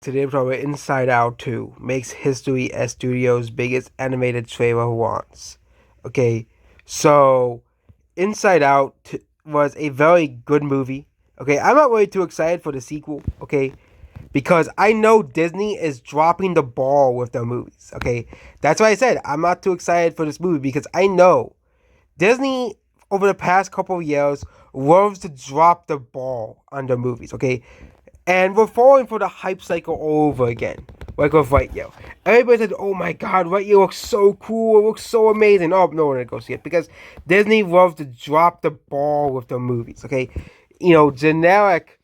Today we're talking about Inside Out 2 makes history as studio's biggest animated trailer once. Okay, so Inside Out was a very good movie. Okay, I'm not really too excited for the sequel. Okay, because I know Disney is dropping the ball with their movies. Okay, that's why I said I'm not too excited for this movie because I know Disney over the past couple of years loves to drop the ball on their movies. Okay, and we're falling for the hype cycle all over again. Like with Lightyear. Everybody said, oh my god, Lightyear looks so cool, it looks so amazing. Oh, no one to go see it. Because Disney loves to drop the ball with their movies, okay? Generic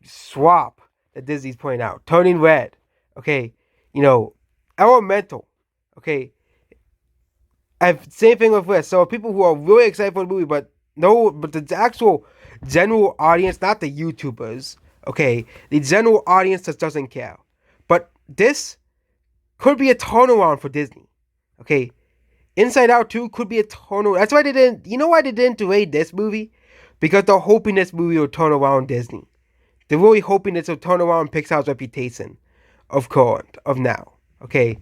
swap that Disney's pointing out. Turning Red, okay? You know, Elemental, okay? Same thing with this. So people who are really excited for the movie, but the actual general audience, not the YouTubers, okay, the general audience just doesn't care. But this could be a turnaround for Disney, okay. Inside Out 2 could be a turnaround. That's why they didn't. You know why they didn't delay this movie? Because they're hoping this movie will turn around Disney. They're really hoping this will turn around Pixar's reputation of now. Okay,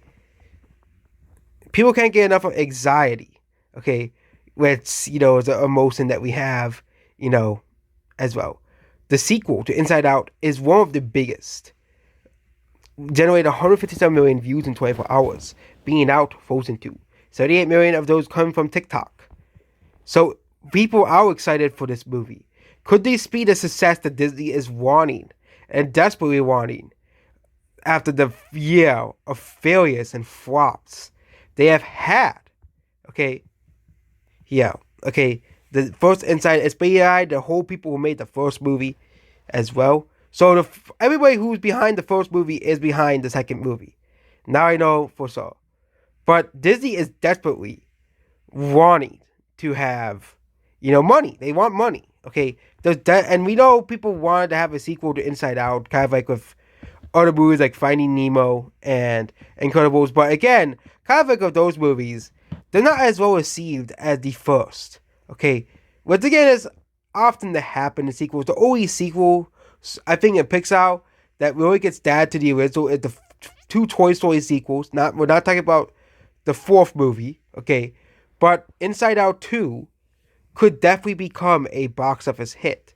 people can't get enough of anxiety. Okay, which is an emotion that we have, as well. The sequel to Inside Out is one of the biggest. Generated 157 million views in 24 hours, being out Frozen 2. 78 million of those come from TikTok. So people are excited for this movie. Could this be the success that Disney is wanting and desperately wanting after the year of failures and flops they have had? Okay, yeah, okay. The first Inside is behind the whole people who made the first movie as well. So everybody who's behind the first movie is behind the second movie. Now I know for sure. But Disney is desperately wanting to have, money. They want money. Okay, and we know people wanted to have a sequel to Inside Out, kind of like with other movies like Finding Nemo and Incredibles. But again, kind of like with those movies, they're not as well received as the first. Okay, once again, it's often to happen in sequels. The only sequel I think in Pixar that really gets added to the original is the two Toy Story sequels. We're not talking about the fourth movie, okay? But Inside Out 2 could definitely become a box office hit.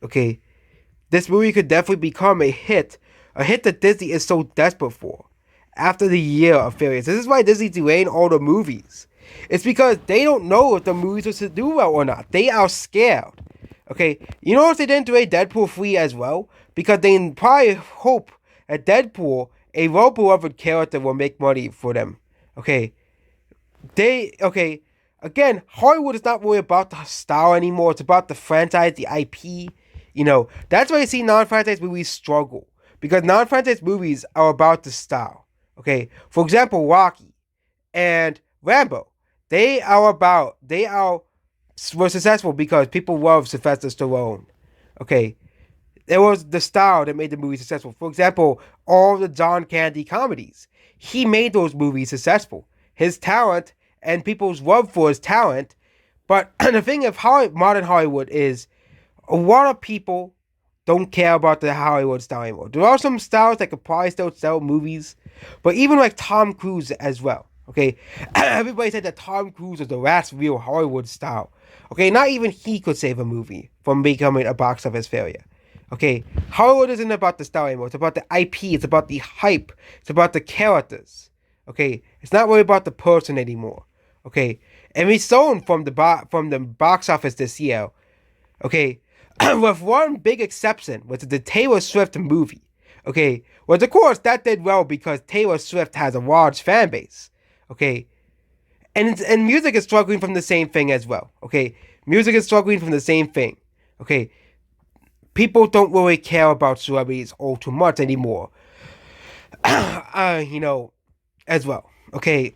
Okay? This movie could definitely become a hit that Disney is so desperate for after the year of failures. This is why Disney's delaying all the movies. It's because they don't know if the movies are to do well or not. They are scared. Okay, you know if they didn't delay Deadpool 3 as well? Because they probably hope that Deadpool, a well-beloved character, will make money for them. Okay, again, Hollywood is not really about the style anymore. It's about the franchise, the IP. That's why you see non-franchise movies struggle. Because non-franchise movies are about the style. Okay, for example, Rocky and Rambo. Were successful because people love Sylvester Stallone. Okay, it was the style that made the movie successful. For example, all the John Candy comedies, he made those movies successful. His talent and people's love for his talent. But the thing of modern Hollywood is a lot of people don't care about the Hollywood style anymore. There are some styles that could probably still sell movies, but even like Tom Cruise as well. Okay, everybody said that Tom Cruise was the last real Hollywood style. Okay, not even he could save a movie from becoming a box office failure. Okay, Hollywood isn't about the style anymore. It's about the IP. It's about the hype. It's about the characters. Okay, it's not really about the person anymore. Okay, and we saw from the box office this year. Okay, with one big exception, which is the Taylor Swift movie. Okay, well, of course that did well because Taylor Swift has a large fan base. Okay, and music is struggling from the same thing as well. Okay, music is struggling from the same thing. Okay, people don't really care about celebrities all too much anymore. As well. Okay,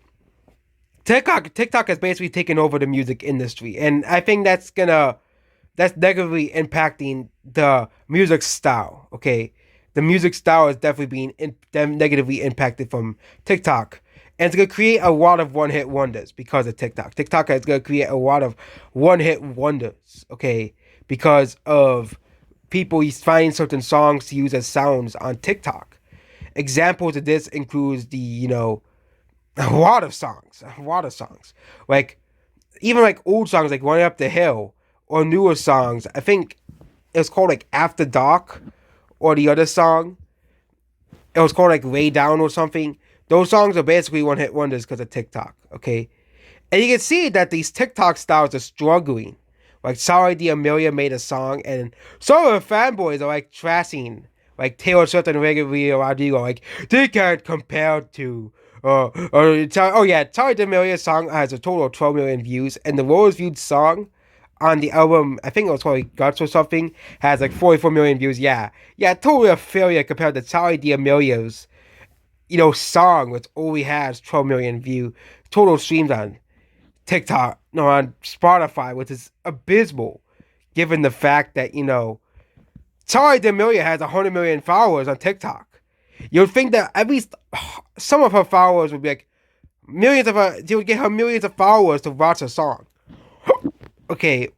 TikTok has basically taken over the music industry, and I think that's negatively impacting the music style. Okay, the music style is definitely being negatively impacted from TikTok. And it's going to create a lot of one-hit wonders because of TikTok. TikTok is going to create a lot of one-hit wonders, okay, because of people finding certain songs to use as sounds on TikTok. examples of this includes the, a lot of songs, a lot of songs. Like, even like old songs like Running Up the Hill or newer songs. I think it was called like After Dark, or the other song. It was called like Lay Down or something. Those songs are basically one hit wonders because of TikTok, okay? And you can see that these TikTok stars are struggling. Like Sorry D'Amelio made a song, and some of the fanboys are like trashing like Taylor Swift and Olivia Rodrigo. Like, they can't compare to. Sorry D'Amelio's song has a total of 12 million views, and the lowest viewed song on the album, I think it was called Guts or something, has like 44 million views. Yeah, totally a failure compared to Sorry D'Amelio's, song, which only has 12 million total streams on TikTok, no, on Spotify, which is abysmal, given the fact that, Sorry D'Amelio has 100 million followers on TikTok. You'd think that at least some of her followers would be like they would get her millions of followers to watch a song. Okay.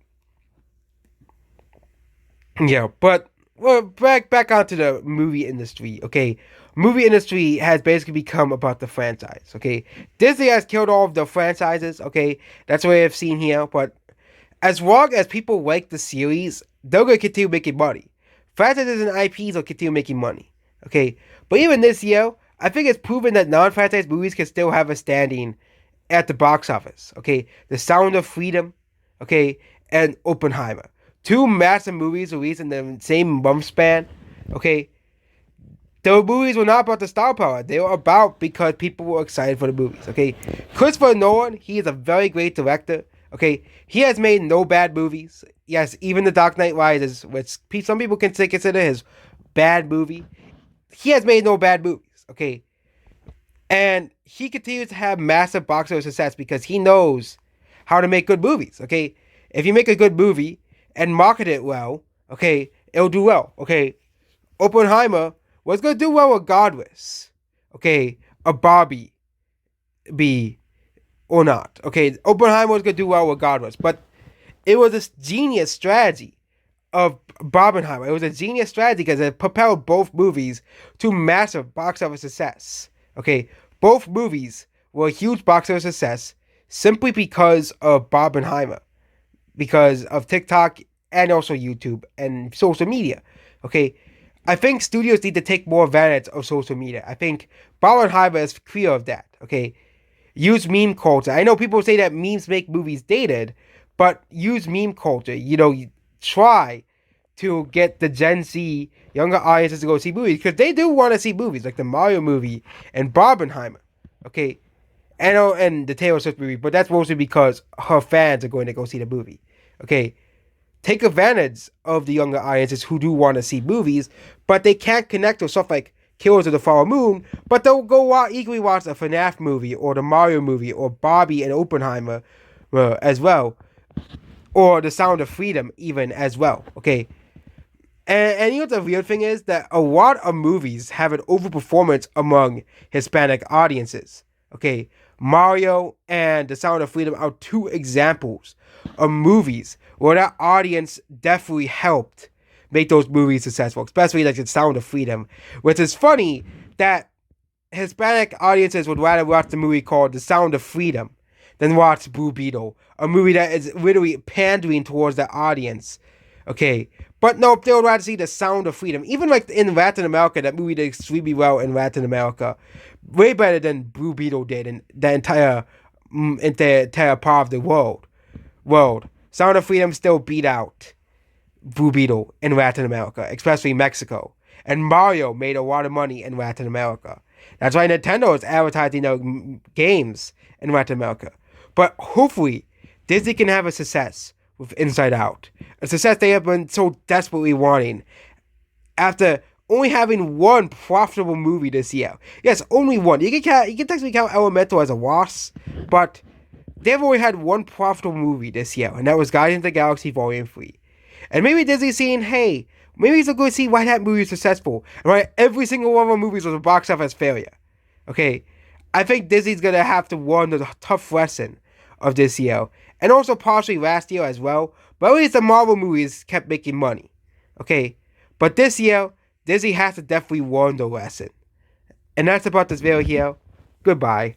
Yeah, but well, back onto the movie industry. Okay, movie industry has basically become about the franchise. Okay, Disney has killed all of the franchises. Okay, that's what I've seen here. But as long as people like the series, they're gonna continue making money. Franchises and IPs will continue making money. Okay, but even this year, I think it's proven that non-franchise movies can still have a standing at the box office. Okay, The Sound of Freedom, okay, and Oppenheimer. Two massive movies released in the same month span. Okay, the movies were not about the star power. They were about because people were excited for the movies. Okay, Christopher Nolan, he is a very great director. Okay, he has made no bad movies. Yes, even The Dark Knight Rises, which some people can consider his bad movie, he has made no bad movies. Okay, and he continues to have massive box office success because he knows how to make good movies. Okay, if you make a good movie and market it well, okay, it'll do well. Okay, Oppenheimer was gonna do well regardless. Okay, a Barbie be or not. Okay, Oppenheimer was gonna do well regardless, but it was a genius strategy of Barbenheimer. It was a genius strategy because it propelled both movies to massive box office success. Okay, both movies were a huge box office success simply because of Barbenheimer, because of TikTok and also YouTube and social media. Okay, I think studios need to take more advantage of social media. I think Barbenheimer is clear of that. Okay, use meme culture. I know people say that memes make movies dated, but use meme culture. Try to get the Gen Z younger audiences to go see movies because they do want to see movies like the Mario movie and Barbenheimer. Okay, and the Taylor Swift movie, but that's mostly because her fans are going to go see the movie. Okay, take advantage of the younger audiences who do want to see movies, but they can't connect with stuff like Killers of the Flower Moon, but they'll go equally watch a FNAF movie or the Mario movie or Barbie and Oppenheimer as well, or The Sound of Freedom even as well. Okay, and you know what the weird thing is? That a lot of movies have an overperformance among Hispanic audiences. Okay, Mario and The Sound of Freedom are two examples of movies where that audience definitely helped make those movies successful, especially like The Sound of Freedom, which is funny that Hispanic audiences would rather watch the movie called The Sound of Freedom than watch Blue Beetle, a movie that is literally pandering towards the audience. Okay, but no, they would rather see The Sound of Freedom. Even like in Latin America, that movie did extremely well in Latin America, way better than Blue Beetle did in the entire part of the world. Sound of Freedom still beat out Blue Beetle in Latin America, especially Mexico. And Mario made a lot of money in Latin America. That's why Nintendo is advertising their games in Latin America. But hopefully, Disney can have a success with Inside Out. A success they have been so desperately wanting after only having one profitable movie this year. Yes, only one. You can technically count Elemental as a loss, but they've only had one profitable movie this year, and that was Guardians of the Galaxy Volume 3. And maybe Disney's saying, hey, maybe it's going to see why that movie is successful. And why every single one of our movies was a box office failure. Okay, I think Disney's going to have to learn the tough lesson of this year. And also partially last year as well. But at least the Marvel movies kept making money. Okay, but this year, Disney has to definitely learn the lesson. And that's about this video here. Goodbye.